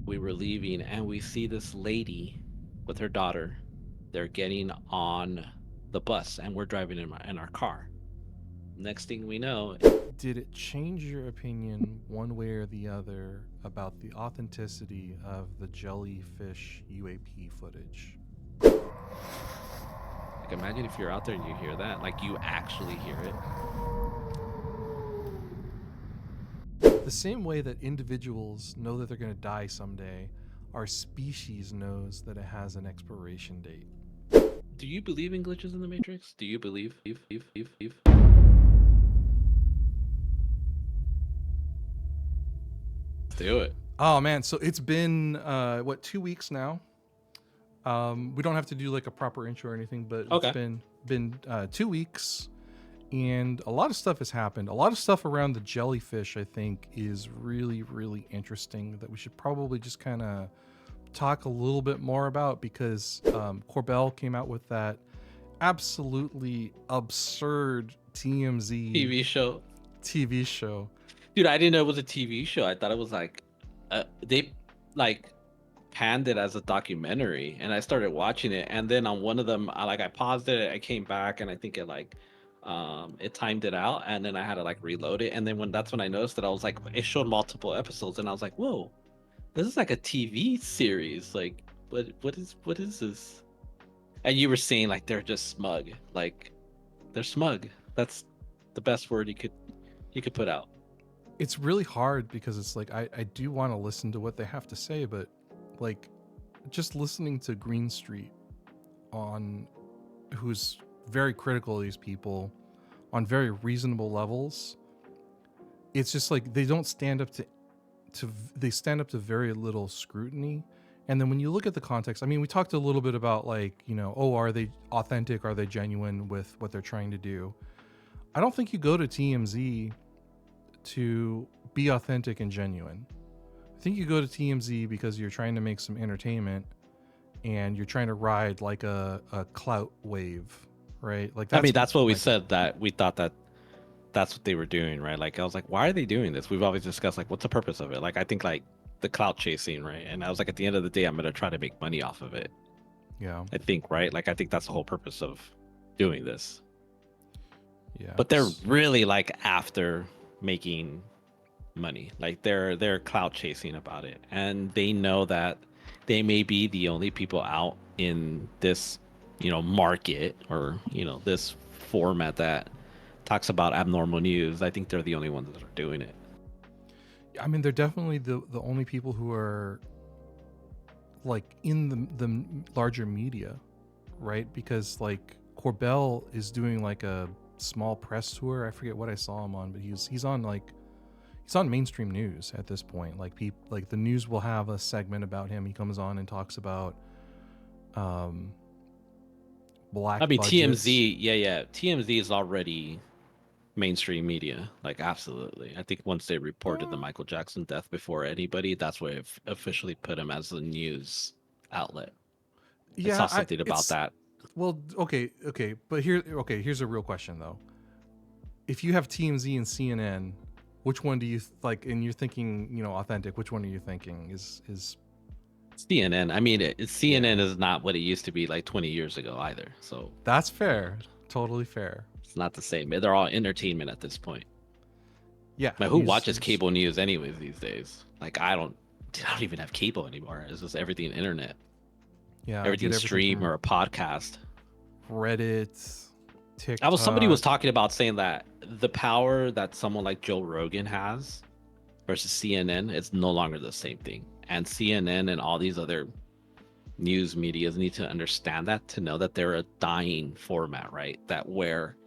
we were leaving and we see this lady with her daughter. They're getting on the bus and we're driving in our car. Next thing we know, Did it change your opinion one way or the other about the authenticity of the Jellyfish UAP footage? like imagine if you're out there and you hear that, like you actually hear it. The same way that individuals know that they're going to die someday, our species knows that it has an expiration date. Do you believe in glitches in the Matrix? Do you believe? Let's do it. Oh man, so it's been 2 weeks now. We don't have to do like a proper intro or anything, but it's Okay. been 2 weeks, and a lot of stuff has happened. A lot of stuff around the jellyfish, I think, is really really interesting that we should probably just kind of talk a little bit more about because Corbell came out with that absolutely absurd TMZ TV show. TV show. Dude, I didn't know it was a TV show. I thought it was like they like panned it as a documentary and I started watching it and then on one of them I paused it, I came back and I think it timed it out and then I had to like reload it and then when I noticed that I was like it showed multiple episodes and I was like, "Whoa. This is like a TV series. Like what is this?" And you were saying like they're just smug. Like they're smug. That's the best word you could put out. It's really hard because it's like I do want to listen to what they have to say, but like just listening to Green Street on who's very critical of these people on very reasonable levels, it's just like they don't stand up to they stand up to very little scrutiny. And then when you look at the context, I mean, we talked a little bit about like, are they authentic? Are they genuine with what they're trying to do? I don't think you go to TMZ to be authentic and genuine. I think you go to TMZ because you're trying to make some entertainment and you're trying to ride like a clout wave, right? Like I mean, that's that's what we my take. said that we thought that that's what they were doing, right? Like I was like, why are they doing this? We've always discussed like what's the purpose of it? Like I think like the clout chasing, right? And I was like, at the end of the day, I'm gonna try to make money off of it. Yeah. I think, right? Like I think that's the whole purpose of doing this. Yeah. But they're really like after making money. Like they're clout chasing about it. And they know that they may be the only people out in this, market or, this format that talks about abnormal news. I think they're the only ones that are doing it. I mean, they're definitely the only people who are like in the larger media, right? Because like Corbell is doing like a small press tour. I forget what I saw him on, but he's on like he's on mainstream news at this point. Like people like the news will have a segment about him. He comes on and talks about um I black mean, budgets. TMZ, yeah. TMZ is already mainstream media. Like, absolutely. I think once they reported the Uh, Michael Jackson death before anybody, that's where it officially put him as a news outlet. I saw yeah, I something about it's that. well, okay, but here's a real question though. If you have TMZ and CNN, which one do you like? And you're thinking, authentic. Which one are you thinking is CNN. I mean, CNN yeah? is not what it used to be like 20 years ago either. So That's fair. Totally fair. it's not the same. They're all entertainment at this point. Yeah, But who watches he's cable news anyways these days? Like, I don't even have cable anymore. It's just everything internet, yeah. I get everything everything stream from or a podcast. Reddit, Somebody was TikTok. talking about saying that the power that someone like Joe Rogan has versus CNN, it's no longer the same thing. And CNN and all these other news medias need to understand that to know that they're a dying format, right? That where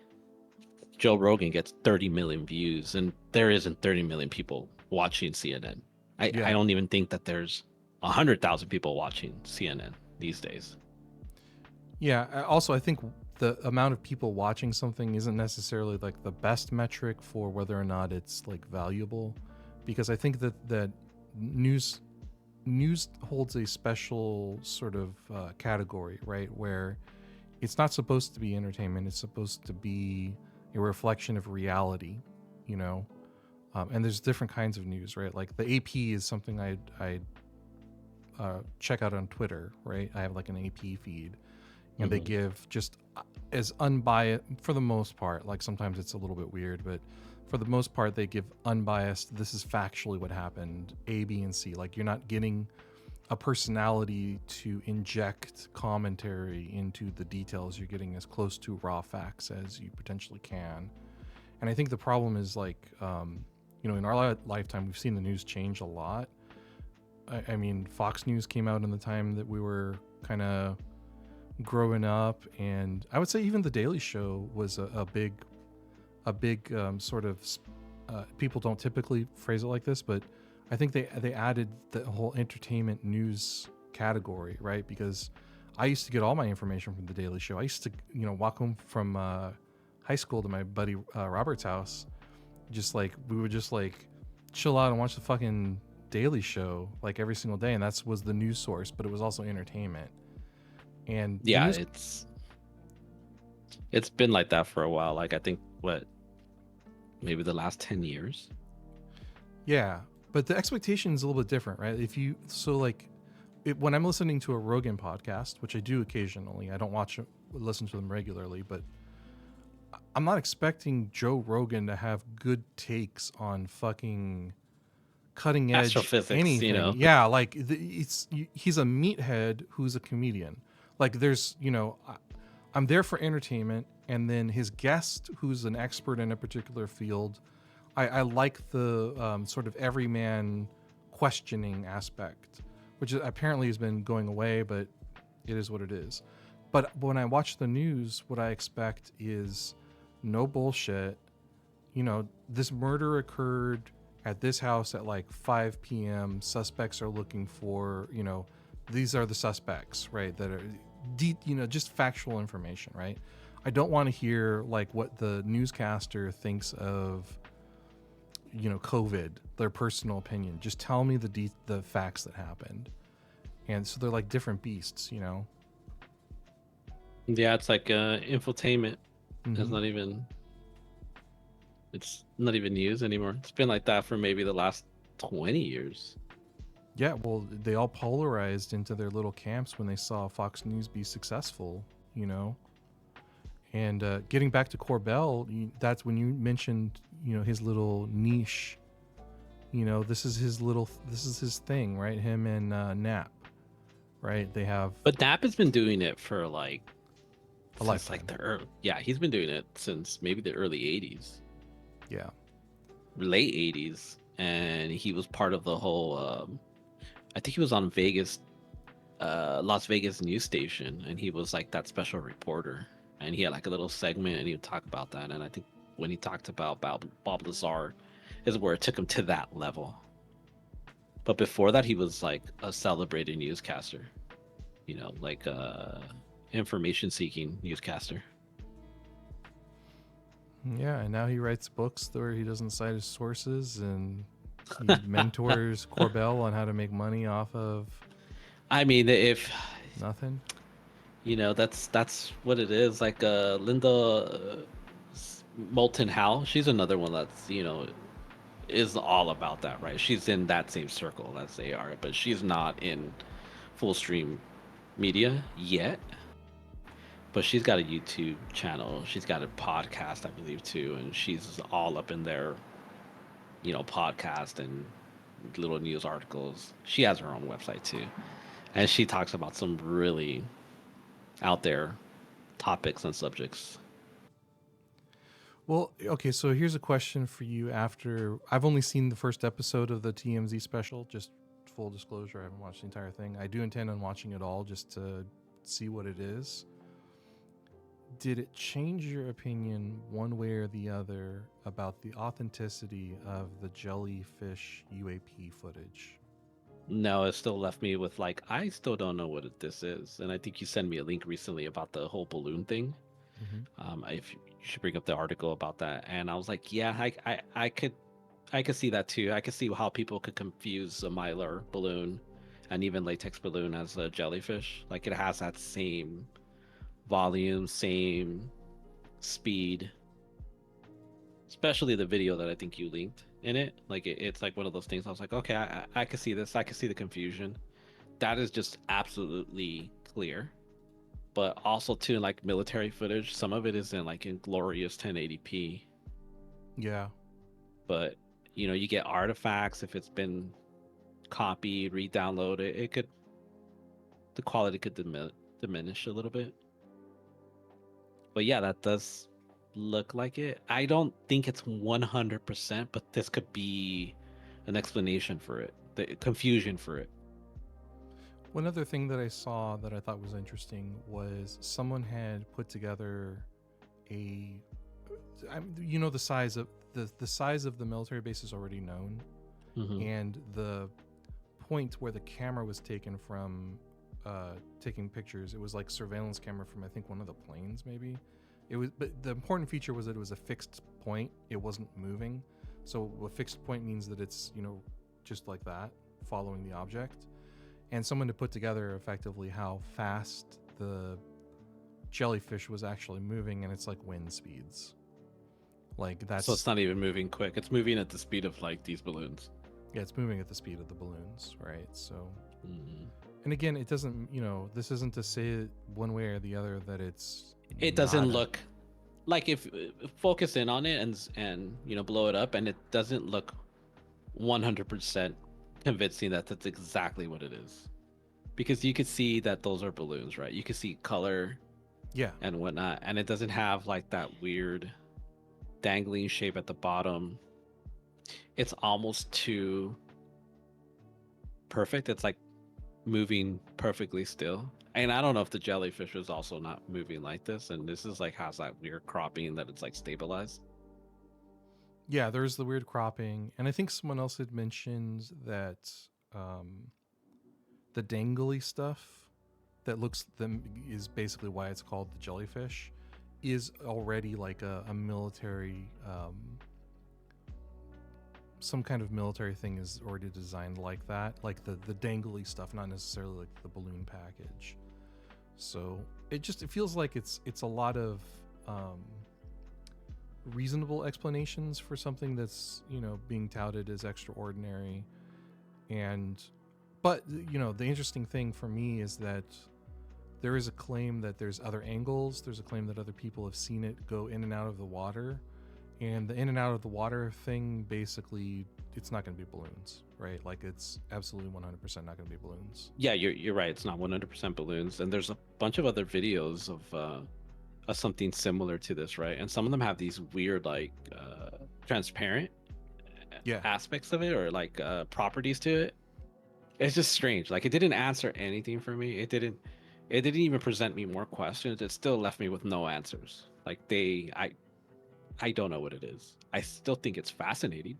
Joe Rogan gets 30 million views and there isn't 30 million people watching CNN. I Yeah, don't even think that there's 100,000 people watching CNN these days. yeah. Also, I think the amount of people watching something isn't necessarily like the best metric for whether or not it's like valuable, because I think that news news holds a special sort of category, right? Where it's not supposed to be entertainment; it's supposed to be a reflection of reality, you know. And there's different kinds of news, right? Like the AP is something I check out on Twitter, right? I have like an AP feed, and they Mhm. give just as unbiased for the most part. Like sometimes it's a little bit weird, but for the most part, they give unbiased. This is factually what happened. A, B, and C. Like you're not getting a personality to inject commentary into the details. You're getting as close to raw facts as you potentially can. And I think the problem is like, in our lifetime, we've seen the news change a lot. I mean, Fox News came out in the time that we were kind of growing up, and I would say even the Daily Show was a big sort of. People don't typically phrase it like this, but I think they added the whole entertainment news category, right? Because I used to get all my information from the Daily Show. I used to, walk home from high school to my buddy Robert's house. Just like we would just like chill out and watch the fucking Daily Show like every single day, and that was the news source, but it was also entertainment. And the Yeah, news, it's been like that for a while. Like I think what maybe the last 10 years. yeah, but the expectation is a little bit different, right? If you so like when I'm listening to a Rogan podcast, which I do occasionally, I don't listen to them regularly, but I'm not expecting Joe Rogan to have good takes on fucking cutting edge Astrophysics, anything. Yeah, like he's a meathead who's a comedian. Like there's, I'm there for entertainment, and then his guest who's an expert in a particular field. I like the sort of everyman questioning aspect, which apparently has been going away, but it is what it is. But when I watch the news, what I expect is no bullshit. This murder occurred at this house at like 5 p.m. Suspects are looking for, these are the suspects, right? That are, just factual information, right? I don't want to hear like what the newscaster thinks of, COVID, their personal opinion. Just tell me the facts that happened. And so they're like different beasts, Yeah, it's like infotainment. It's Mm-hmm. not even news anymore. It's been like that for maybe the last 20 years. Yeah, well, they all polarized into their little camps when they saw Fox News be successful, you know. And getting back to Corbell, that's when you mentioned, his little niche. This is his thing, right? Him and Nap, right? They have But Nap has been doing it for like a since like lifetime. the early, yeah, he's been doing it since maybe the early 80s, Yeah. late 80s, and he was part of the whole I think he was on Las Vegas news station, and he was like that special reporter, and he had like a little segment, and he would talk about that. And I think when he talked about Bob Lazar, is where it took him to that level. But before that, he was like a celebrated newscaster, like information seeking newscaster. Yeah, and now he writes books where he doesn't cite his sources, and he mentors Corbell on how to make money off of I mean, if nothing. that's what it is. Like Linda Moulton Howe, she's another one that's is all about that, right? She's in that same circle as they are, but she's not in full stream media yet. But she's got a YouTube channel. She's got a podcast, I believe, too, and she's all up in their, podcast and little news articles. She has her own website too, and she talks about some really out there topics and subjects. Well, okay, so here's a question for you. After I've only seen the first episode of the TMZ special, just full disclosure, I haven't watched the entire thing. I do intend on watching it all just to see what it is. Did it change your opinion one way or the other about the authenticity of the Jellyfish UAP footage? No, it still left me with like I still don't know what this is, and I think you sent me a link recently about the whole balloon thing. Mm-hmm. If you should bring up the article about that, and I was like, yeah, I could see that too. I could see how people could confuse a mylar balloon and even latex balloon as a jellyfish. Like it has that same volume, same speed, especially the video that I think you linked in it. Like it's like one of those things. I was like, okay, I could see this. I could see the confusion. that is just absolutely clear. But also too, like military footage, some of it is in like in glorious 1080p. Yeah. But you get artifacts if it's been copied, re-downloaded. The quality could diminish a little bit. But yeah, that does look like it. I don't think it's 100%, but this could be an explanation for it, the confusion for it. One other thing that I saw that I thought was interesting was someone had put together a, the size of the size of the military base is already known, and the point where the camera was taken from, taking pictures, it was like surveillance camera from I think one of the planes maybe. It was, but the important feature was that it was a fixed point. It wasn't moving. So a fixed point means that it's just like that, following the object. And someone to put together effectively how fast the jellyfish was actually moving, and it's like wind speeds. Like that's So it's not even moving quick. It's moving at the speed of like these balloons. Yeah, it's moving at the speed of the balloons, right? So, Mm-hmm. and again, it doesn't, this isn't to say one way or the other that It doesn't look like if focus in on it and blow it up, and it doesn't look 100% convincing that that's exactly what it is, because you could see that those are balloons, right? You could see color, yeah, and whatnot, and it doesn't have like that weird dangling shape at the bottom. It's almost too perfect. It's like moving perfectly still. And I don't know if the jellyfish was also not moving like this, and this is like has that weird cropping that it's like stabilized. Yeah, there's the weird cropping, and I think someone else had mentioned that the dangly stuff that looks them is basically why it's called the jellyfish, is already like a military, some kind of military thing is already designed like that, like the dangly stuff, not necessarily like the balloon package. So it feels like it's a lot of reasonable explanations for something that's being touted as extraordinary. But the interesting thing for me is that there is a claim that there's other angles. There's a claim that other people have seen it go in and out of the water. And the in and out of the water thing, basically, it's not going to be balloons, right? Like it's absolutely 100% not going to be balloons. Yeah, you're right. It's not 100% balloons, and there's a bunch of other videos of something similar to this, right? And some of them have these weird like transparent aspects of it, or like properties to it. It's just strange. Like it didn't answer anything for me. It didn't even present me more questions. It still left me with no answers. Like I don't know what it is. I still think it's fascinating.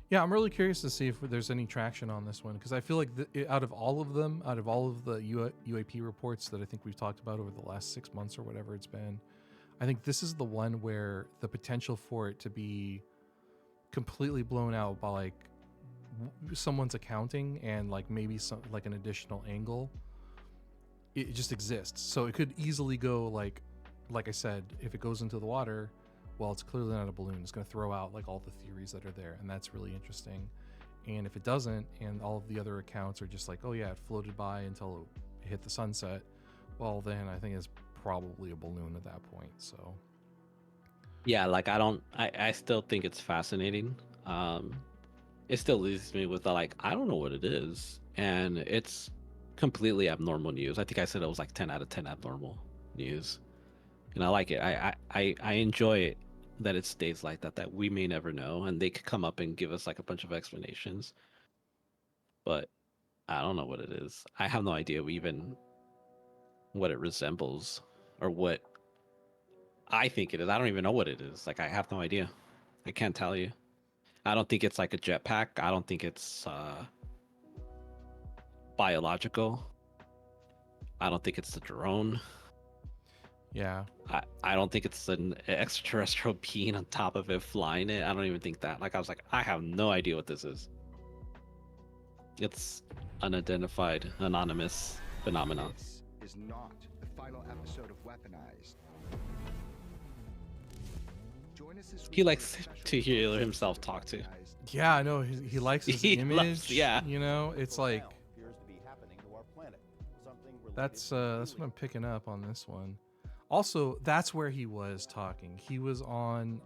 Yeah, I'm really curious to see if there's any traction on this one, because I feel like out of all of them, out of all of the UAP reports that I think we've talked about over the last 6 months or whatever it's been, I think this is the one where the potential for it to be completely blown out by like someone's accounting and like maybe some like an additional angle, it just exists. So it could easily go like I said, if it goes into the water, well, it's clearly not a balloon. It's going to throw out like all the theories that are there, and that's really interesting. And if it doesn't, and all of the other accounts are just like, oh yeah, it floated by until it hit the sunset, well, then I think it's probably a balloon at that point. So yeah, like I still think it's fascinating. It still leaves me with like, I don't know what it is, and it's completely abnormal news. I think I said it was like 10 out of 10 abnormal news, and I like it. I enjoy it that it stays like that, that we may never know, and they could come up and give us like a bunch of explanations, but I don't know what it is. I have no idea even what it resembles or what I think it is. I don't even know what it is. Like I have no idea. I can't tell you. I don't think it's like a jetpack. I don't think it's biological. I don't think it's the drone. yeah, I don't think it's an extraterrestrial being on top of it flying it. I don't even think that. Like I was like, I have no idea what this is. It's unidentified, anonymous phenomenon. This is not the final episode of Weaponized. Join us this He week likes for a special to hear episode himself of talk to. Weaponized. yeah, I know he likes his He image. loves- yeah. It's like That's what I'm picking up on this one. Also, that's where he was talking. He was on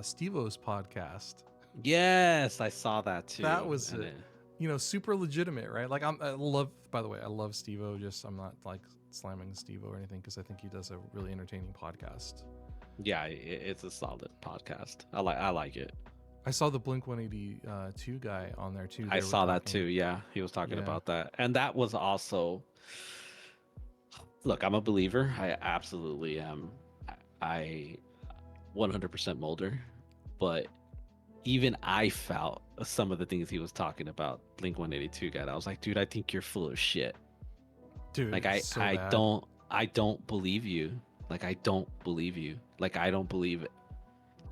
Steve-O's podcast. Yes, I saw that too. That was and it. You know, super legitimate, right? Like I love. By the way, I love Steve-O. Just I'm not like slamming Steve-O or anything because I think he does a really entertaining podcast. Yeah, it's a solid podcast. I like it. I saw the Blink 182 guy on there too. I They were saw that talking. too. Yeah, he was talking Yeah. about that, and that was also. Look, I'm a believer. I absolutely am. I 100% Mulder, but even I felt some of the things he was talking about. Blink 182 guy. I was like, dude, I think you're full of shit. Dude, Like it's so I bad. don't believe you. Like I don't believe you. Like I don't believe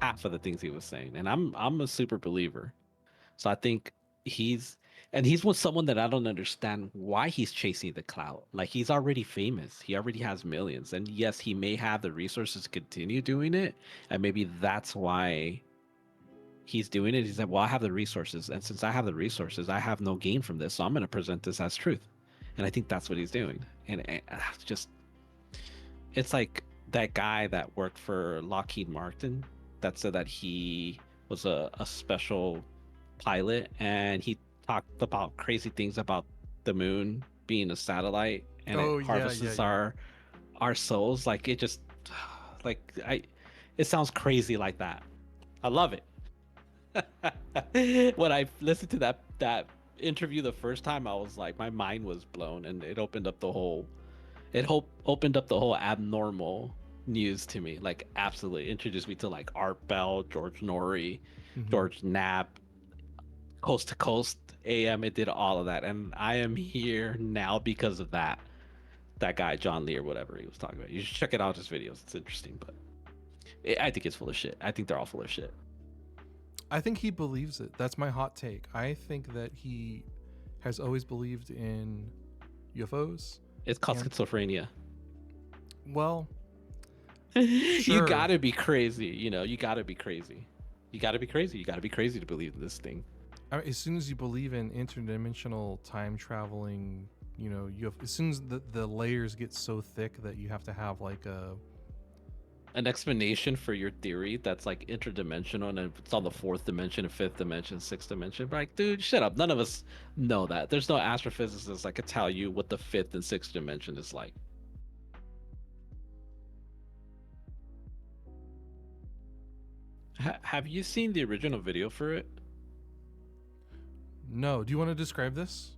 half of the things he was saying, and I'm a super believer. So I think he's he's someone that I don't understand why he's chasing the clout. Like he's already famous. He already has millions. And yes, he may have the resources to continue doing it. And maybe that's why he's doing it. He's like, well, I have the resources. And since I have the resources, I have no gain from this. So I'm going to present this as truth. And I think that's what he's doing. And just, it's like that guy that worked for Lockheed Martin that said that he was a special pilot and he talked about crazy things about the moon being a satellite and it harvests our souls. Like it just like it sounds crazy like that. I love it. When I listened to that interview the first time, I was like, my mind was blown, and it opened up the whole abnormal news to me. Like absolutely introduced me to like Art Bell, George Norrie, Mhm. George Knapp, Coast to Coast AM. It did all of that, and I am here now because of that. That guy John Lee or whatever he was talking about. You should check it out. His videos. It's interesting, but I think it's full of shit. I think they're all full of shit. I think he believes it. That's my hot take. I think that he has always believed in UFOs. It's called And- schizophrenia. Well, You Sure. gotta be crazy. You know, you gotta be crazy. You gotta be crazy. You gotta be crazy to believe in this thing. I mean, as soon as you believe in interdimensional time traveling, you know, as soon as the layers get so thick that you have to have like An explanation for your theory that's like interdimensional and it's on the fourth dimension, fifth dimension, sixth dimension. But like, dude, shut up. None of us know that. There's no astrophysicist that could tell you what the fifth and sixth dimension is like. Have you seen the original video for it? No. Do you want to describe this?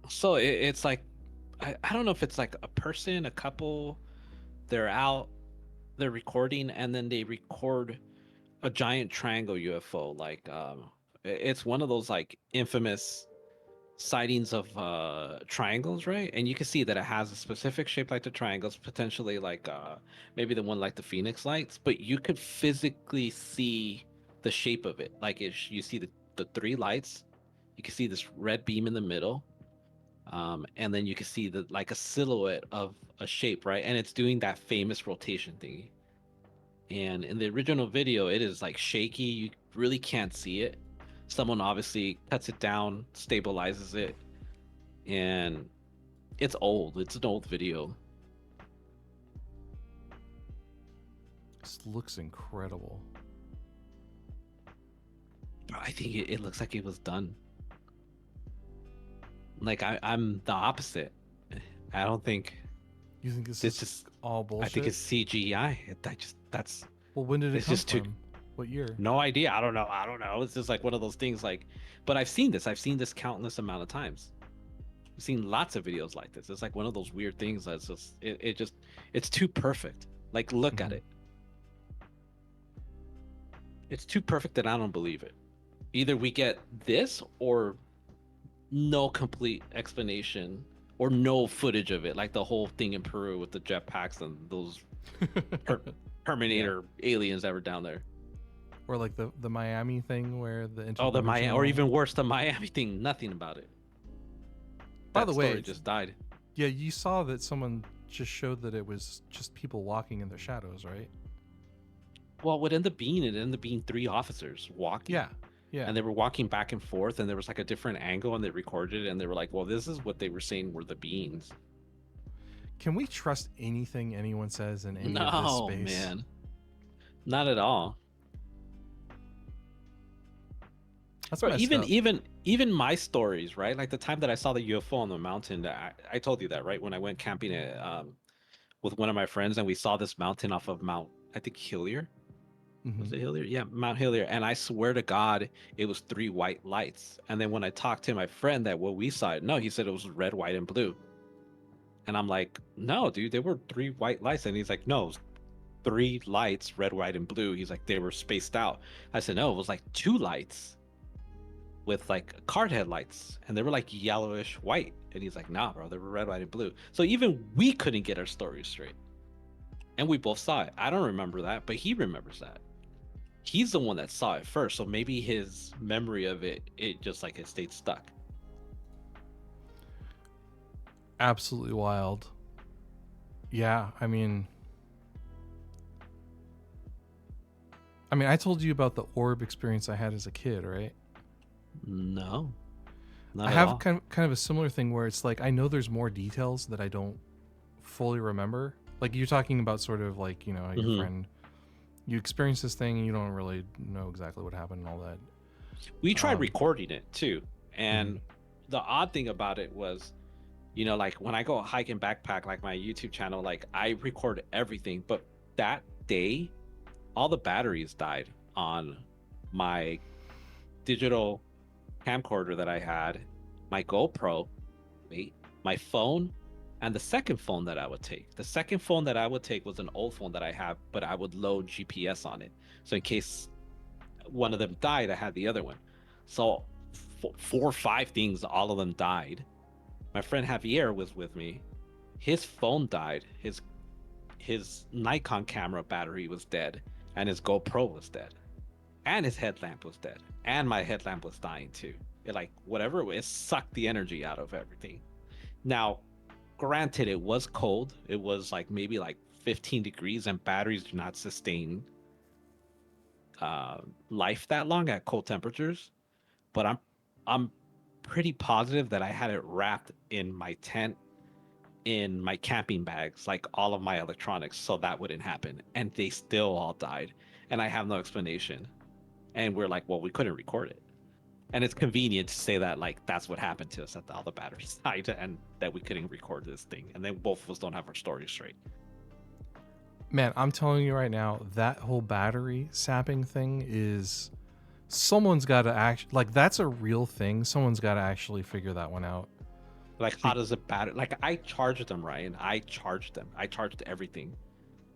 So it's like, I don't know if it's like a person, a couple, they're out, they're recording, and then they record a giant triangle UFO. Like, it's one of those like infamous sightings of triangles, right? And you can see that it has a specific shape like the triangles, potentially like maybe the one like the Phoenix lights, but you could physically see the shape of it. Like you see the three lights, you can see this red beam in the middle, and then you can see the like a silhouette of a shape, right? And it's doing that famous rotation thingy. And in the original video, it is like shaky. You really can't see it. Someone obviously cuts it down, stabilizes it, and it's old. It's an old video. This looks incredible. But I think it looks like it was done. Like I'm the opposite. I don't think You think this this is is. all bullshit? I think it's CGI. That's Well, when did it it's come just too- from? What year? no idea. I don't know. It's just like one of those things. Like, but I've seen this. I've seen this countless amount of times. I've seen lots of videos like this. It's like one of those weird things that's just it's too perfect. Like look at Mhm. it. It's too perfect that I don't believe it. Either we get this or no complete explanation or no footage of it, like the whole thing in Peru with the jetpacks and those Terminator aliens that were down there. Or like the Miami thing where the Oh, the Miami, or interdimensional- even worse, the Miami thing. Nothing about it. By That the way, story just died. Yeah, you saw that someone just showed that it was just people walking in the shadows, right? Well, it ended up being three officers walking. Yeah. Yeah. And they were walking back and forth, and there was like a different angle, and they recorded it, and they were like, "Well, this is what they were saying were the beings." Can we trust anything anyone says in any of this No, space? man, not at all. That's Bro, messed up. even my stories, right? Like the time that I saw the UFO on the mountain, I told you that, right? When I went camping with one of my friends and we saw this mountain off of Mount, I think Hillier. Hmm. Was it Hillier? Yeah, Mount Hillier. And I swear to God, it was three white lights. And then when I talked to my friend that what we saw it, no, he said it was red, white, and blue. And I'm like, no, dude, there were three white lights. And he's like, no, it was three lights, red, white, and blue. He's like, they were spaced out. I said, no, it was like two lights with like card headlights, and they were like yellowish white. And he's like, nah, bro, they were red, white, and blue. So even we couldn't get our stories straight. And we both saw it. I don't remember that, but he remembers that. He's the one that saw it first, so maybe his memory of it just like it stayed stuck. Absolutely wild. Yeah, I told you about the orb experience I had as a kid, right? No, not I at have all. kind of a similar thing where it's like I know there's more details that I don't fully remember. Like you're talking about sort of like, your Hmm. friend, you experience this thing and you don't really know exactly what happened and all that. We tried Um, recording it too, mhm. and the odd thing about it was, like when I go hike and backpack, like my YouTube channel, like I record everything, but that day all the batteries died on my digital camcorder that I had, my GoPro, wait, my phone, and the second phone that I would take. The second phone that I would take was an old phone that I have, but I would load GPS on it. So in case one of them died, I had the other one. So four or five things, all of them died. My friend Javier was with me. His phone died. His Nikon camera battery was dead, and his GoPro was dead, and his headlamp was dead, and my headlamp was dying too. It like whatever it sucked the energy out of everything. Now, granted, it was cold. It was like maybe like 15 degrees, and batteries do not sustain life that long at cold temperatures. But I'm pretty positive that I had it wrapped in my tent in my camping bags, like all of my electronics, so that wouldn't happen. And they still all died. And I have no explanation. And we're like, well, we couldn't record it. And it's convenient to say that, like, that's what happened to us, that all the batteries died and that we couldn't record this thing. And then both of us don't have our stories straight. Man, I'm telling you right now, that whole battery sapping thing is someone's got to like that's a real thing. Someone's got to actually figure that one out. Like, how does it battery? Like, I charged them, Ryan. I charged them. I charged everything.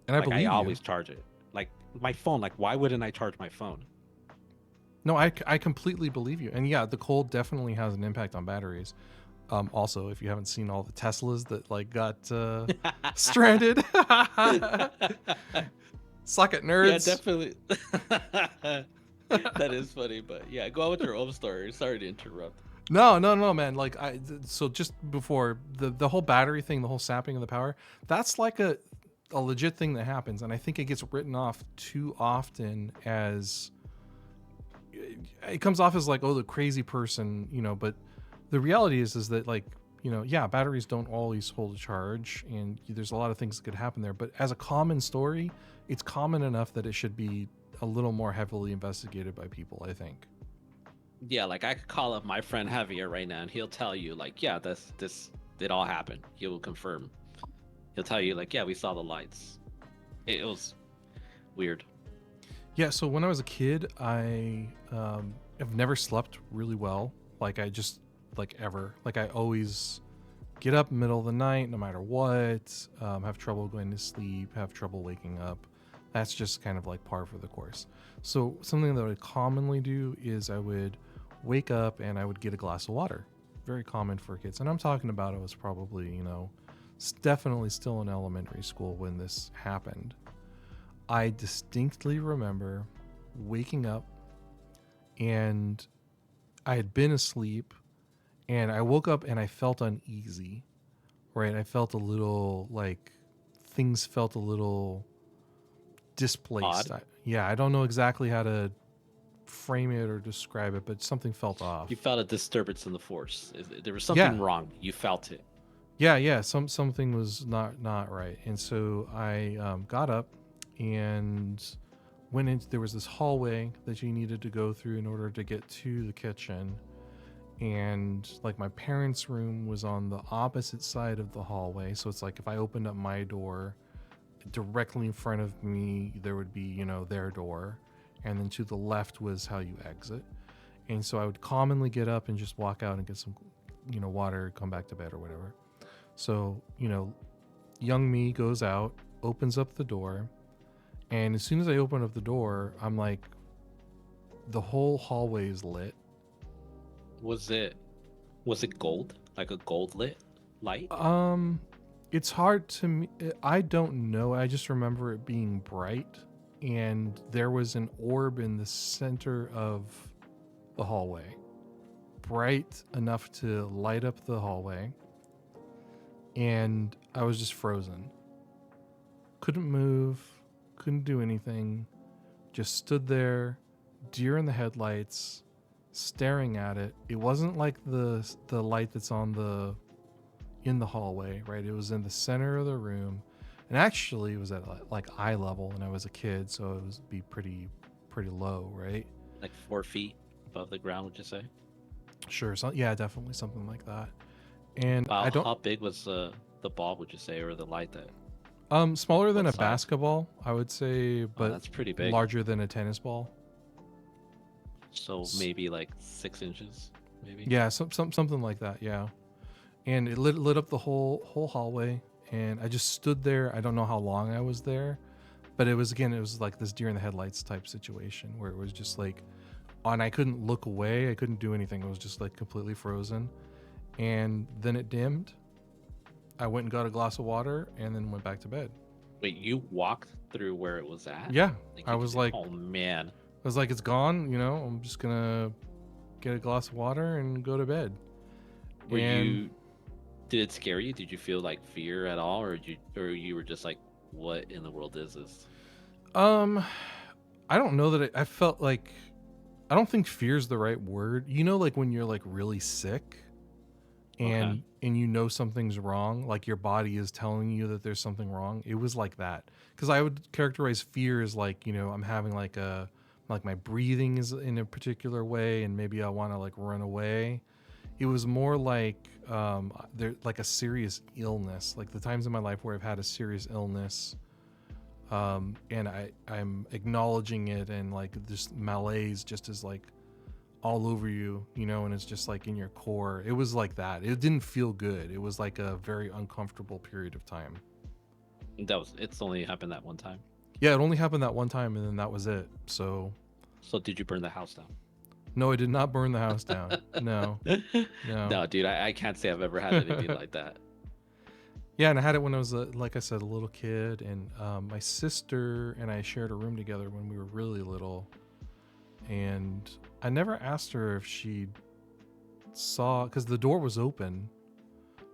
And I Like, I believe you. always charge it. Like, my phone, like, why wouldn't I charge my phone? No, I completely believe you. And yeah, the cold definitely has an impact on batteries. Also, if you haven't seen all the Teslas that like got stranded, suck it, Yeah, nerds. definitely. That is funny, but yeah, go on with your own story. Sorry to interrupt. No, man. Like so just before the whole battery thing, the whole sapping of the power, that's like a legit thing that happens, and I think it gets written off too often as it comes off as like, oh, the crazy person, but the reality is that like, yeah, batteries don't always hold a charge and there's a lot of things that could happen there, but as a common story, it's common enough that it should be a little more heavily investigated by people, I think. Yeah, like I could call up my friend Javier right now, and he'll tell you, like, yeah, this it all happened. He will confirm. He'll tell you, like, yeah, we saw the lights. It was weird. Yeah, so when I was a kid, I have never slept really well. Like I just like ever. Like I always get up middle of the night, no matter what. Have trouble going to sleep. Have trouble waking up. That's just kind of like par for the course. So something that I would commonly do is I would wake up and I would get a glass of water. Very common for kids, and I'm talking about I was probably definitely still in elementary school when this happened. I distinctly remember waking up and I had been asleep and I woke up and I felt uneasy, right? I felt a little like things felt a little displaced. Odd. Yeah, I don't know exactly how to frame it or describe it, but something felt You off. felt a disturbance in the force. There was Yeah, something wrong. You felt it. Yeah. Something was not right, and so I got up and went into. There was this hallway that you needed to go through in order to get to the kitchen, and like my parents' room was on the opposite side of the hallway. So it's like if I opened up my door, directly in front of me there would be, their door, and then to the left was how you exit. And so I would commonly get up and just walk out and get some, water, come back to bed or whatever. So, young me goes out, opens up the door, and as soon as I open up the door, I'm like, the whole hallway is lit. Was it gold? Like a gold lit light? It's hard to me. I don't know. I just remember it being bright, and there was an orb in the center of the hallway, bright enough to light up the hallway, and I was just frozen. Couldn't move, couldn't do anything. Just stood there, deer in the headlights, staring at it. It wasn't like the light that's in the hallway, right? It was in the center of the room, and actually it was at like eye level when I was a kid, so it was be pretty low, right? Like 4 feet above the ground, would you say? Sure. So yeah, definitely something like that. And I About don't how big was the ball, would you say, or the light that? smaller than What a size? basketball, I would say, Oh, but that's pretty big. larger than a tennis ball. So maybe like 6 inches, maybe. Yeah, something like that. Yeah, and it lit up the whole hallway, and I just stood there. I don't know how long I was there, but it was like this deer in the headlights type situation where it was just like, and I couldn't look away. I couldn't do anything. It was just like completely frozen, and then it dimmed. I went and got a glass of water, and then went back to bed. Wait, you walked through where it was at? Yeah, Like I you was just- like, oh man. it's gone. I'm just gonna get a glass of water and go to bed. Were And you? Did it scare you? Did you feel like fear at all, or you were just like, what in the world is this? I don't know that I felt like, I don't think fear's the right word. Like when you're like really sick and Okay. and something's wrong, like your body is telling you that there's something wrong. It was like that. Because I would characterize fear as like, I'm having like my breathing is in a particular way, and maybe I want to like run away. It was more like there like a serious illness, like the times in my life where I've had a serious illness, and I'm acknowledging it, and like this malaise just is like all over you, and it's just like in your core. It was like that. It didn't feel good. It was like a very uncomfortable period of time. It's only happened that one time. Yeah, it only happened that one time, and then that was it. So So did you burn the house down? no, I did not burn the house down. No. No, dude, I can't say I've ever had anything like that. Yeah, and I had it when I was, like I said, a little kid, and my sister and I shared a room together when we were really little, and I never asked her if she saw, because the door was open,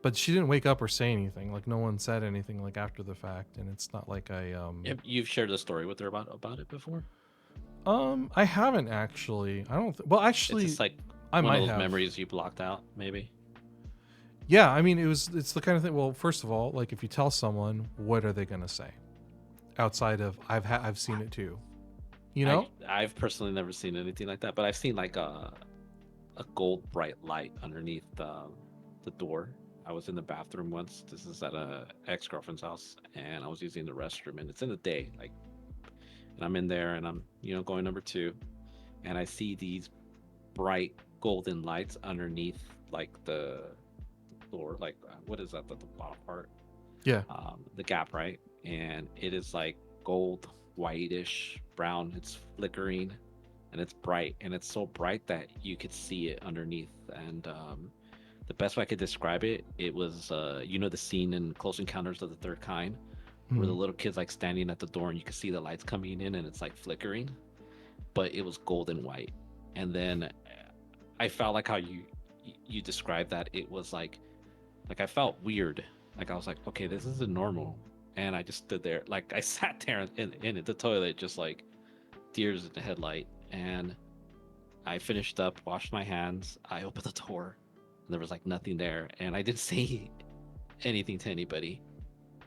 but she didn't wake up or say anything. Like no one said anything like after the fact, and it's not like You've shared a story with her about it before. I haven't actually. I don't. Well, actually, It's just like I one might of those have. memories you blocked out, maybe. Yeah, I mean, it's the kind of thing. Well, first of all, like if you tell someone, what are they gonna say? Outside of I've seen it too. I've personally never seen anything like that, but I've seen like a gold bright light underneath the door. I was in the bathroom once. This is at a ex-girlfriend's house, and I was using the restroom, and it's in the day, like, and I'm in there, and I'm going number two, and I see these bright golden lights underneath like the door, like what is that, the bottom part, Yeah. the gap, right? And it is like gold, whitish brown. It's flickering, and it's bright, and it's so bright that you could see it underneath. And the best way I could describe it, it was the scene in Close Encounters of the Third Kind, where the little kid's like standing at the door, and you can see the lights coming in, and it's like flickering, but it was golden white. And then I felt like how you described that. It was like I felt weird. Like I was like, okay, this isn't normal. And I just stood there, like I sat there in the toilet, just like tears in the headlight. And I finished up, washed my hands, I opened the door, and there was like nothing there. And I didn't say anything to anybody.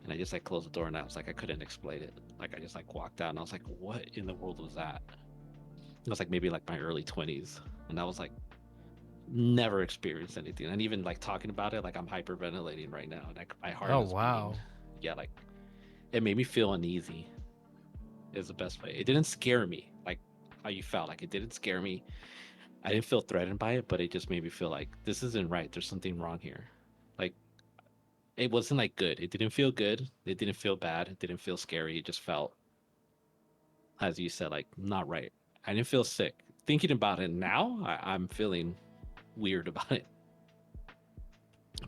And I just like closed the door and I was like, I couldn't explain it. Like I just like walked out and I was like, what in the world was that? It was like maybe like my early 20s. And I was like, never experienced anything. And even like talking about it, like I'm hyperventilating right now. And like my heart Oh is beating. wow. Yeah, like it made me feel uneasy is the best way. It didn't scare me like how you felt. Like it didn't scare me. I didn't feel threatened by it, but it just made me feel like this isn't right. There's something wrong here. Like it wasn't like good. It didn't feel good. It didn't feel bad. It didn't feel scary. It just felt, as you said, like not right. I didn't feel sick. Thinking about it now, I'm feeling weird about it.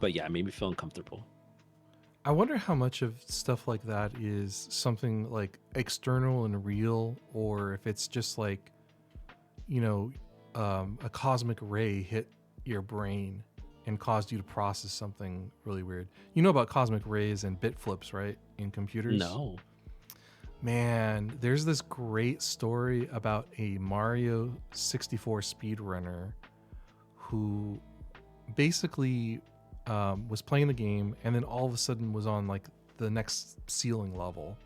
But yeah, it made me feel uncomfortable. I wonder how much of stuff like that is something like external and real, or if it's just like, you know, a cosmic ray hit your brain and caused you to process something really weird. You know about cosmic rays and bit flips, right? In computers? No. Man, there's this great story about a Mario 64 speedrunner who basically was playing the game and then all of a sudden was on like the next ceiling level.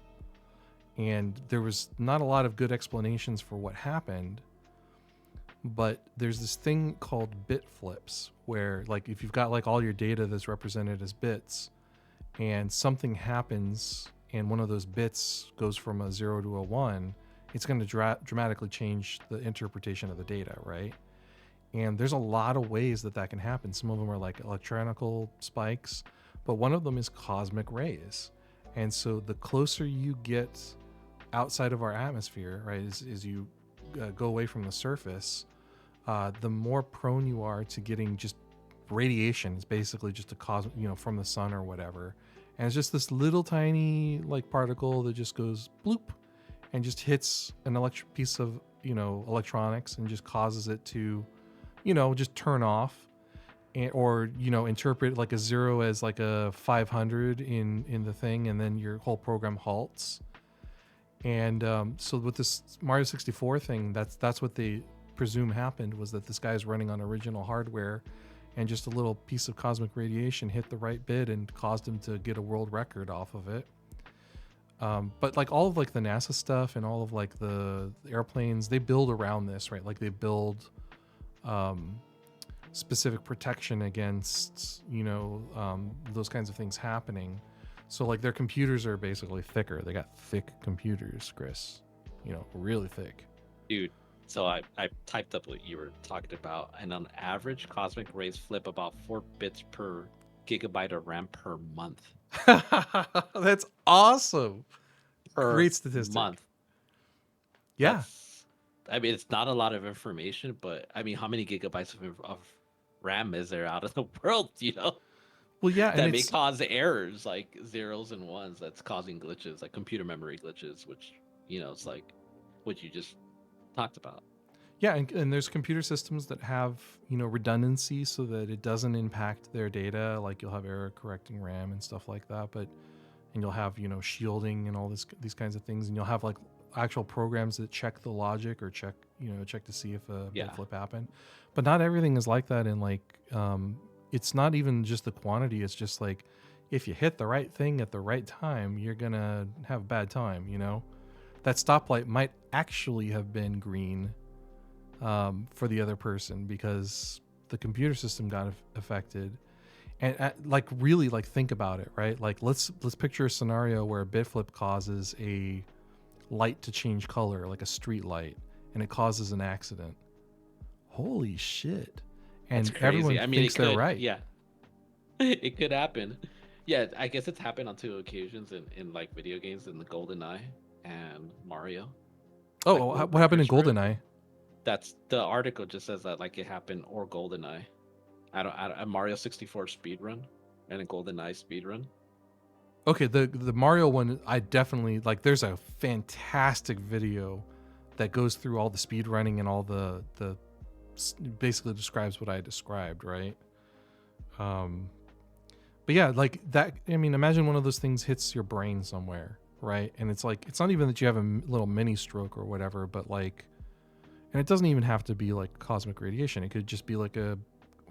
And there was not a lot of good explanations for what happened, but there's this thing called bit flips where like if you've got like all your data that's represented as bits and something happens and one of those bits goes from a 0 to a 1, it's going to dramatically change the interpretation of the data, right? And there's a lot of ways that that can happen. Some of them are like electronical spikes, but one of them is cosmic rays. And so the closer you get outside of our atmosphere, right, as you go away from the surface, the more prone you are to getting just radiation. It's basically just a cosmic, from the sun or whatever. And it's just this little tiny like particle that just goes bloop and just hits an electric piece of, electronics and just causes it to, just turn off, and, or interpret like a 0 as like a 500 in the thing, and then your whole program halts. And so with this Mario 64 thing, that's what they presume happened, was that this guy's running on original hardware, and just a little piece of cosmic radiation hit the right bit and caused him to get a world record off of it. But like all of like the NASA stuff and all of like the airplanes, they build around this, right? Like they build specific protection against, those kinds of things happening. So like their computers are basically thicker. They got thick computers, Chris, really thick. Dude, so I typed up what you were talking about, and on average, cosmic rays flip about 4 bits per gigabyte of RAM per month. That's awesome. Per Great statistic. month. Yeah. I mean, it's not a lot of information, but I mean, how many gigabytes of RAM is there out in the world, Well, yeah, that and may it's cause errors like zeros and ones that's causing glitches, like computer memory glitches, which, it's like what you just talked about. yeah, and there's computer systems that have redundancy so that it doesn't impact their data. Like you'll have error correcting RAM and stuff like that, and you'll have shielding and all these kinds of things, and you'll have like actual programs that check the logic or check to see if a bit flip happened. But not everything is like that. And like it's not even just the quantity. It's just like if you hit the right thing at the right time, you're gonna have a bad time. That stoplight might actually have been green for the other person because the computer system got affected. And like really like think about it, right? Like let's picture a scenario where a bit flip causes a light to change color, like a street light, and it causes an accident. Holy shit. And That's crazy. everyone thinks they're right. Yeah. It could happen. Yeah, I guess it's happened on 2 occasions in like video games, in the GoldenEye and Mario. Oh, Like, what happened in Record. GoldenEye? That's the article just says that like it happened, or GoldenEye. I don't a Mario 64 speedrun and a GoldenEye speedrun. Okay, the Mario one, I definitely like. There's a fantastic video that goes through all the speed running and all the basically describes what I described, right? But yeah, like that. I mean, imagine one of those things hits your brain somewhere, right? And it's like it's not even that you have a little mini stroke or whatever, but like, and it doesn't even have to be like cosmic radiation. It could just be like a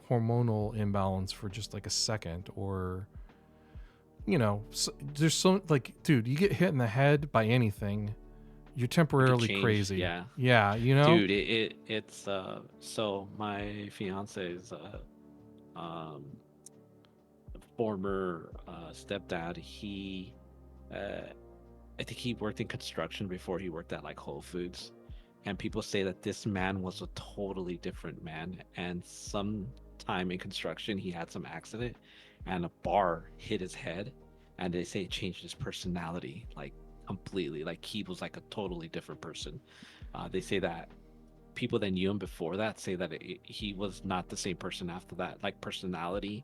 hormonal imbalance for just like a second, or you know, there's so like, dude, you get hit in the head by anything, you're temporarily change, crazy. yeah. Yeah, you know, Dude, it's so my fiance's um former stepdad, he uh I think he worked in construction before he worked at like Whole Foods. And people say that this man was a totally different man. And sometime in construction, he had some accident and a bar hit his head. And they say it changed his personality like completely. Like he was like a totally different person. They say that people that knew him before that say that he was not the same person after that. Like personality,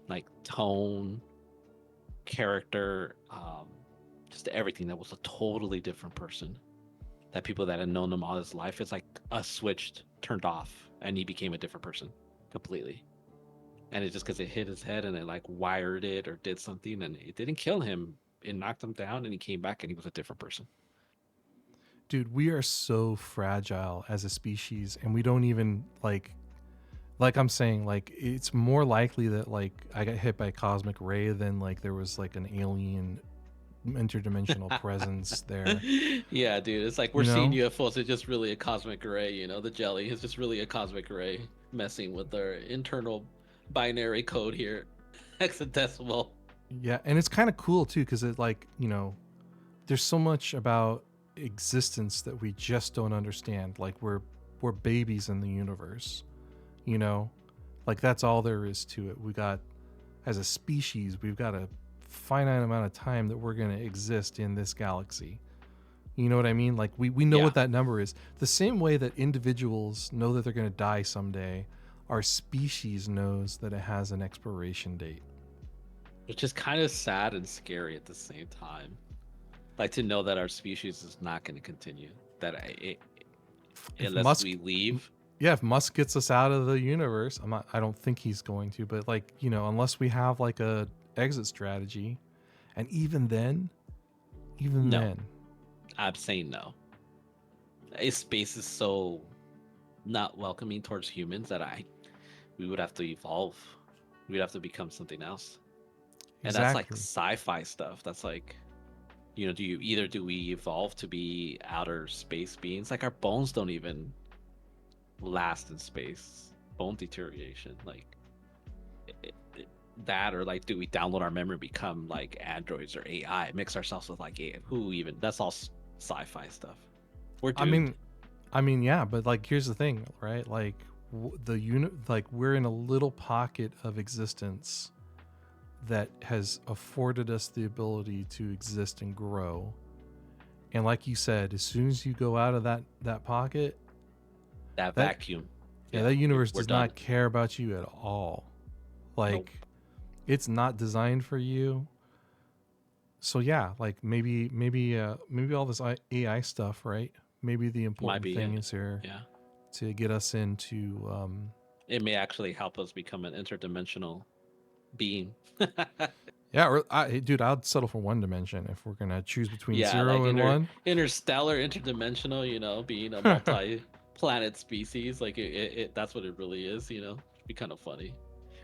like tone, character, just everything. That was a totally different person. That people that had known him all his life, it's like a switch turned off and he became a different person completely. And it's just because it hit his head and it like wired it or did something, and it didn't kill him. It knocked him down and he came back and he was a different person. dude, we are so fragile as a species, and we don't even like I'm saying, like it's more likely that like I got hit by a cosmic ray than like there was like an alien interdimensional presence there. Yeah, dude. It's like we're You seeing know? UFOs. It's just really a cosmic ray, you know, the jelly is just really a cosmic ray messing with our internal binary code here. Hexadecimal. Yeah, and it's kind of cool too because it like, you know, there's so much about existence that we just don't understand. Like we're babies in the universe, you know? Like that's all there is to it. We got, as a species, we've got a finite amount of time that we're going to exist in this galaxy. You know what I mean? Like we know Yeah. what that number is. The same way that individuals know that they're going to die someday, our species knows that it has an expiration date. Which is kind of sad and scary at the same time. Like to know that our species is not going to continue. That If unless Musk, we leave. yeah, if Musk gets us out of the universe, I don't think he's going to, but like, you know, unless we have like a exit strategy, and even then, No, I'm saying no. Space is so not welcoming towards humans that we would have to evolve. We'd have to become something else. And that's like exactly. sci-fi stuff. That's like, you know, do we evolve to be outer space beings? Like our bones don't even last in space. Bone deterioration, like that, or like, do we download our memory, become like androids or AI, mix ourselves with like AI? Who even? That's all sci-fi stuff. We're I doomed. mean, yeah, but like here's the thing, right? Like the unit, like we're in a little pocket of existence that has afforded us the ability to exist and grow. And like you said, as soon as you go out of that pocket, That that vacuum. yeah, that universe we're does done. not care about you at all. Like Nope. it's not designed for you. So yeah, like maybe all this AI stuff, right? Maybe the Might important be thing it. is here Yeah. to get us into It may actually help us become an interdimensional being. yeah, or dude, I'd settle for one dimension if we're gonna choose between Yeah, like 0 and 1. interstellar, interdimensional, you know, being a multi-planet species. Like that's what it really is, you know. It'd be kind of funny.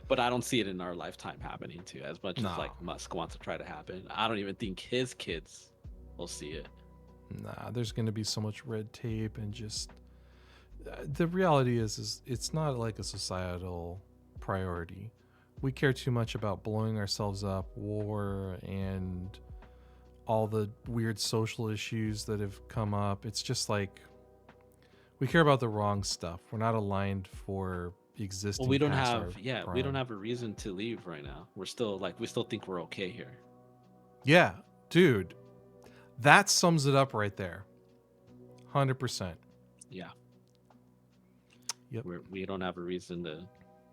But I don't see it in our lifetime happening too, as much as No, like Musk wants to try to happen. I don't even think his kids will see it. nah, there's gonna be so much red tape and just the reality is it's not like a societal priority. We care too much about blowing ourselves up, war, and all the weird social issues that have come up. It's just like we care about the wrong stuff. We're not aligned for Well, existing we don't past our have, yeah, we don't prime. have a reason to leave right now. We're still like, we still think we're okay here. Yeah, dude, that sums it up right there. 100%. Yeah. Yep. We don't have a reason to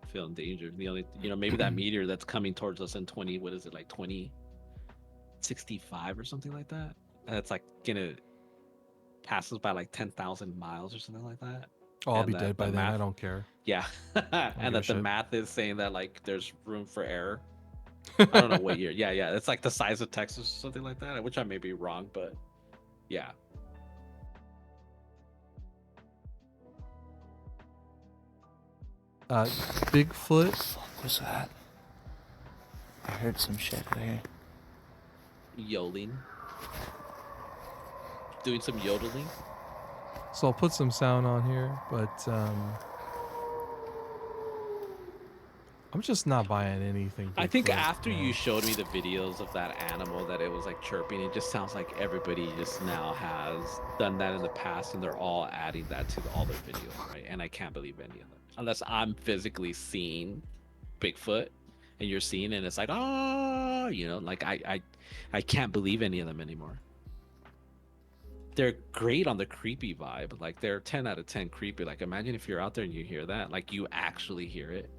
feel in danger. The only, you know, maybe that meteor that's coming towards us in 20, what is it, like 2065 or something like that? That's like gonna pass us by like 10,000 miles or something like that. Oh, I'll And be that dead the by then. I math, don't care. yeah, I don't and give a that the shit. math is saying that like there's room for error. I don't know what year. Yeah, it's like the size of Texas or something like that, which I may be wrong, but yeah. Bigfoot. What was that? I heard some shit right here. Yodeling. Doing some yodeling. So I'll put some sound on here, but I'm just not buying anything. I think Bigfoot, after you man. showed me the videos of that animal that it was like chirping, it just sounds like everybody just now has done that in the past and they're all adding that to all their videos, right? And I can't believe any of them. Unless I'm physically seeing Bigfoot and you're seeing it and it's like, oh, like I can't believe any of them anymore. They're great on the creepy vibe. Like they're 10 out of 10 creepy. Like imagine if you're out there and you hear that, like you actually hear it.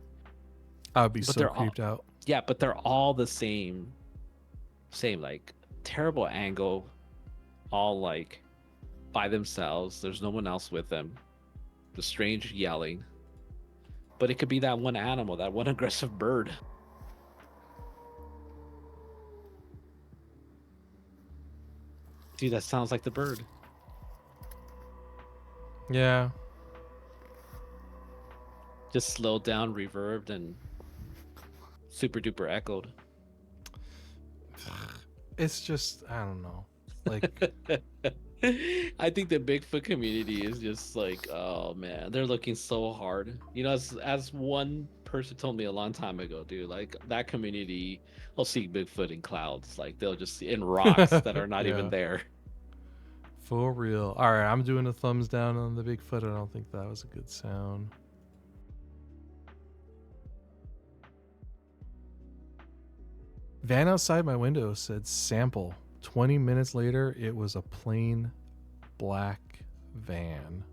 I would be But so they're all, creeped out. yeah, but they're all the same like terrible angle, all like by themselves. There's no one else with them. The strange yelling. But it could be that one animal, that one aggressive bird. Dude, that sounds like the bird. Yeah. Just slowed down, reverbed, and super duper echoed. It's just, I don't know. Like, I think the Bigfoot community is just like, oh man, they're looking so hard. As one person told me a long time ago, dude, like that community will see Bigfoot in clouds. Like they'll just see in rocks that are not even Yeah. there. For real. All right, I'm doing a thumbs down on the Bigfoot. I don't think that was a good sound. Van outside my window said sample. 20 minutes later, it was a plain black van.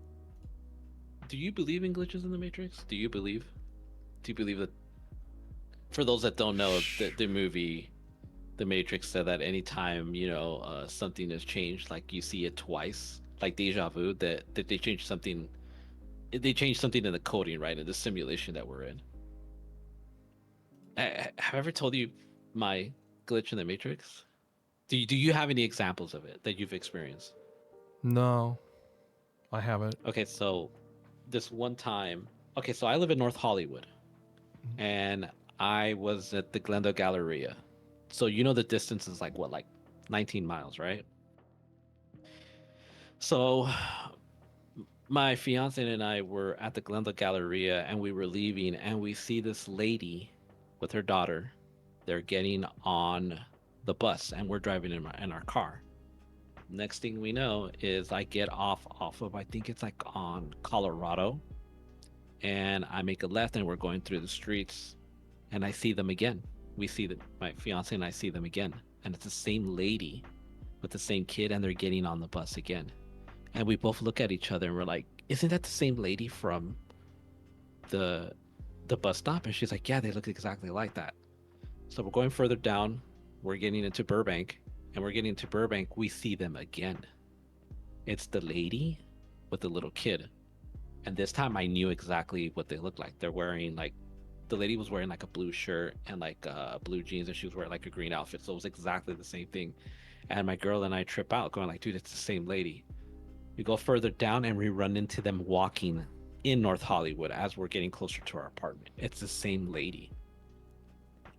Do you believe in glitches in the Matrix? Do you believe that? For those that don't know, the movie The Matrix said that anytime something has changed, like you see it twice, like deja vu, that they changed something. They changed something in the coding, right, in the simulation that we're in. Have I ever told you my glitch in the Matrix? Do you have any examples of it that you've experienced? No, I haven't. Okay, so this one time, okay, so I live in North Hollywood, and I was at the Glendale Galleria. So the distance is like what, like 19 miles, right? So my fiance and I were at the Glendale Galleria, and we were leaving, and we see this lady with her daughter. They're getting on the bus, and we're driving in our car. Next thing we know is I get off of, I think it's like on Colorado, and I make a left, and we're going through the streets, and I see them again. My fiance and I see them again, and it's the same lady with the same kid, and they're getting on the bus again. And we both look at each other and we're like, isn't that the same lady from the bus stop? And she's like, yeah, they look exactly like that. So we're going further down, we're getting into Burbank, and we see them again. It's the lady with the little kid. And this time I knew exactly what they looked like. They're wearing like, the lady was wearing like a blue shirt and like blue jeans, and she was wearing like a green outfit. So it was exactly the same thing. And my girl and I trip out going like, dude, it's the same lady. We go further down and we run into them walking in North Hollywood as we're getting closer to our apartment. It's the same lady.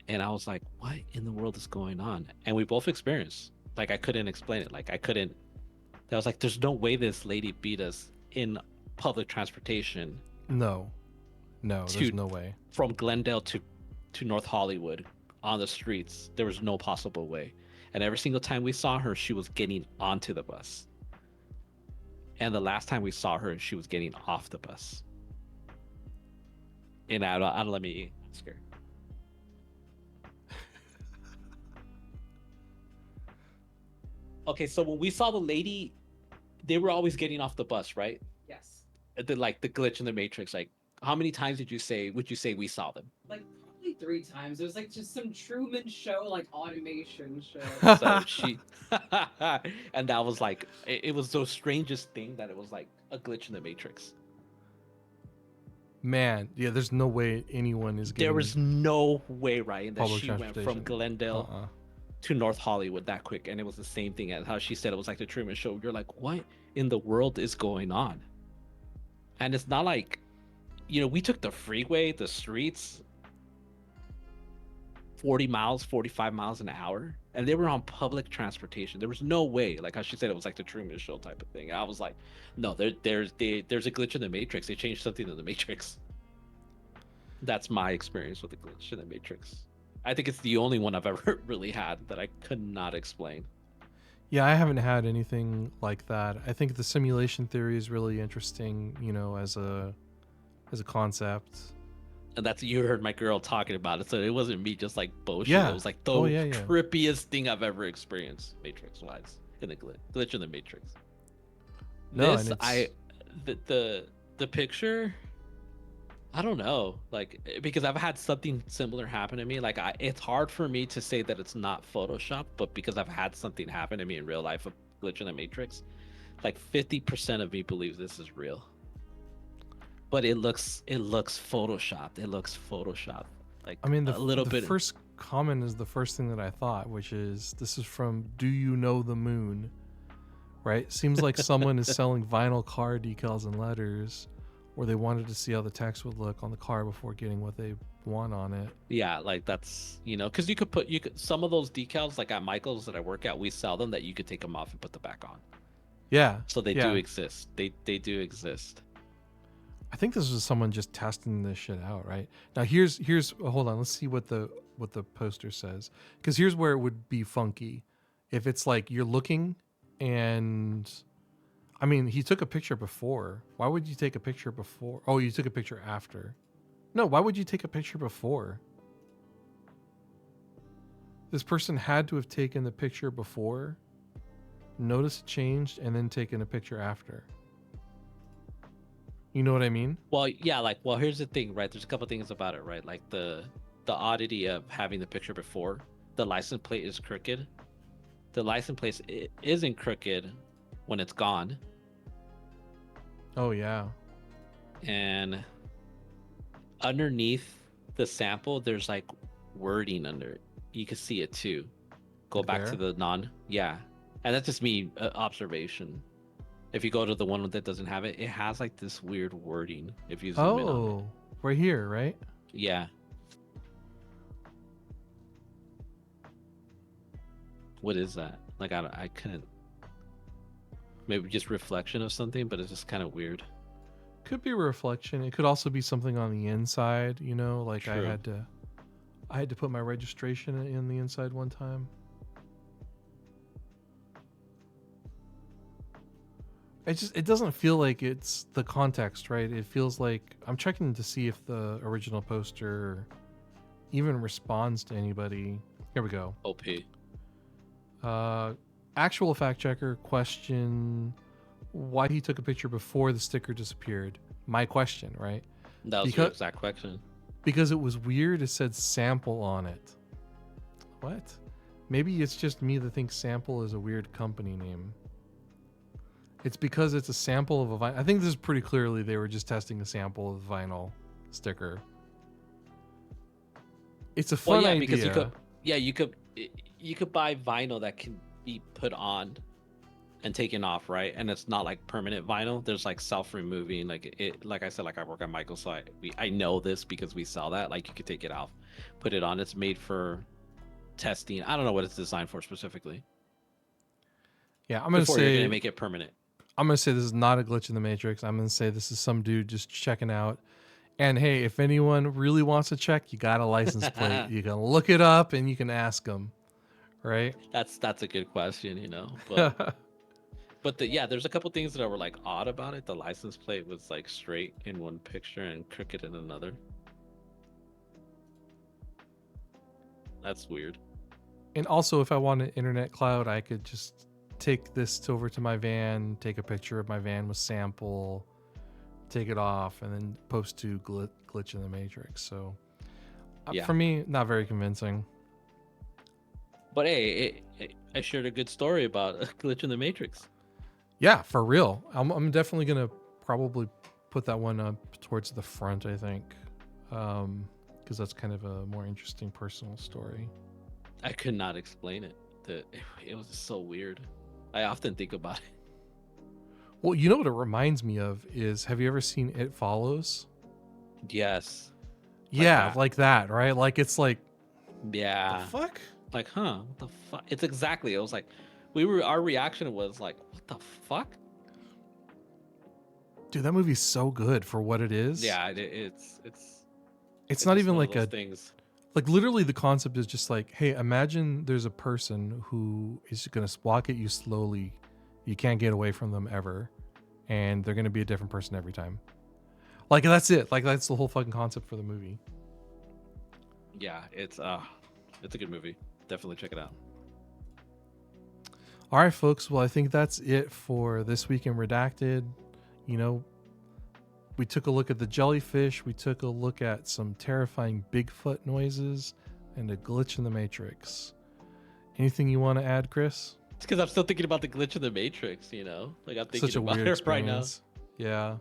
And I was like, what in the world is going on? And we both experienced, like, I couldn't explain it. I was like, there's no way this lady beat us in public transportation. No, there's no way. From Glendale to North Hollywood on the streets. There was no possible way. And every single time we saw her, she was getting onto the bus. And the last time we saw her, she was getting off the bus. And I don't let me ask her. Okay, so when we saw the lady, they were always getting off the bus, right? Yes. The glitch in the Matrix. Like, how many times would you say we saw them? Like probably 3 times. It was like just some Truman Show, like automation show. So she, and that was like, it was the strangest thing that it was like a glitch in the Matrix. Man, yeah, there's no way anyone is getting. There was no way, Ryan, that public she went from Glendale to North Hollywood that quick, and it was the same thing as how she said it was like the Truman Show. You're like, what in the world is going on? And it's not like, we took the freeway, the streets. 40 miles, 45 miles an hour, and they were on public transportation. There was no way, like how she said, it was like the Truman Show type of thing. I was like, no, there's a glitch in the Matrix. They changed something in the Matrix. That's my experience with the glitch in the Matrix. I think it's the only one I've ever really had that I could not explain. Yeah, I haven't had anything like that. I think the simulation theory is really interesting, you know, as a concept. And that's, you heard my girl talking about it, so it wasn't me just like bullshit. Yeah. It was like the Oh, yeah. trippiest thing I've ever experienced, Matrix wise, in the glitch in the Matrix. No, This, and the picture, I don't know, like, because I've had something similar happen to me. Like, it's hard for me to say that it's not Photoshop, but because I've had something happen to me in real life, a glitch in the Matrix, like 50% of me believes this is real. But it looks photoshopped. It looks photoshopped. Like, I mean, a little the bit. first comment is the first thing that I thought, which is, this is from Do You Know the Moon? Right? Seems like someone is selling vinyl car decals and letters, or they wanted to see how the text would look on the car before getting what they want on it. Yeah, like that's, because you could some of those decals, like at Michael's that I work at, we sell them that you could take them off and put them back on. Yeah. So they yeah. do exist. They do exist. I think this was someone just testing this shit out, right? Now here's hold on, let's see what the poster says, because here's where it would be funky. If it's like you're looking, and I mean, he took a picture before. Why would you take a picture before? Oh, you took a picture after. No, why would you take a picture before? This person had to have taken the picture before, noticed it changed, and then taken a picture after. You know what I mean? Well, yeah, like, well, here's the thing, right? There's a couple things about it, right? Like the oddity of having the picture before. The license plate is crooked. The license plate isn't crooked when it's gone. Oh, yeah. And underneath the sample, there's like wording under it. You can see it too. Go back to the yeah. And that's just me, observation. If you go to the one that doesn't have it, it has like this weird wording. If you zoom in on it. Right here, right? Yeah. What is that? Like, I couldn't. Maybe just reflection of something, but it's just kind of weird. Could be a reflection. It could also be something on the inside, you know, like True. I had to put my registration in the inside one time. It doesn't feel like it's the context, right? It feels like I'm checking to see if the original poster even responds to anybody. Here we go. OP. Actual fact checker question why he took a picture before the sticker disappeared. My question, right? That was your exact question. Because it was weird. It said sample on it. What? Maybe it's just me that thinks sample is a weird company name. It's because it's a sample of a vinyl. I think this is pretty clearly they were just testing a sample of the vinyl sticker. It's a fun idea. Because you could buy vinyl that can be put on and taken off, right? And it's not like permanent vinyl. There's like self-removing, like it. Like I said, like I work at Michael, so I know this because we sell that. Like you could take it off, put it on. It's made for testing. I don't know what it's designed for specifically. Yeah, I'm gonna say you're gonna make it permanent. I'm gonna say this is not a glitch in the Matrix. I'm gonna say this is some dude just checking out. And hey, if anyone really wants to check, you got a license plate. You can look it up and you can ask them, right? That's a good question, But but there's a couple things that were like odd about it. The license plate was like straight in one picture and crooked in another. That's weird. And also, if I want an internet cloud, I could just take this over to my van, take a picture of my van with sample, take it off, and then post to glitch in the Matrix. So for me, not very convincing. But hey, I shared a good story about a glitch in the Matrix. Yeah, for real. I'm definitely gonna probably put that one up towards the front, I think, because that's kind of a more interesting personal story. I could not explain it. It was so weird. I often think about it. Well, you know what it reminds me of is, have you ever seen It Follows? Yes. Yeah, like that, right? Like it's like Yeah. The fuck? Like, huh? What the fuck? It's exactly. It was like, our reaction was like, what the fuck? Dude, that movie's so good for what it is. Yeah, It's not just even one of like those a things. like literally the concept is just like, hey, imagine there's a person who is going to walk at you slowly. You can't get away from them ever, and they're going to be a different person every time. Like that's it. Like that's the whole fucking concept for the movie. Yeah, it's a good movie. Definitely check it out. All right, folks. Well, I think that's it for this week in Redacted. You know, we took a look at the jellyfish. We took a look at some terrifying Bigfoot noises and a glitch in the Matrix. Anything you want to add, Chris? It's because I'm still thinking about the glitch in the Matrix. Like I'm thinking Such a about weird it right now. experience. Yeah.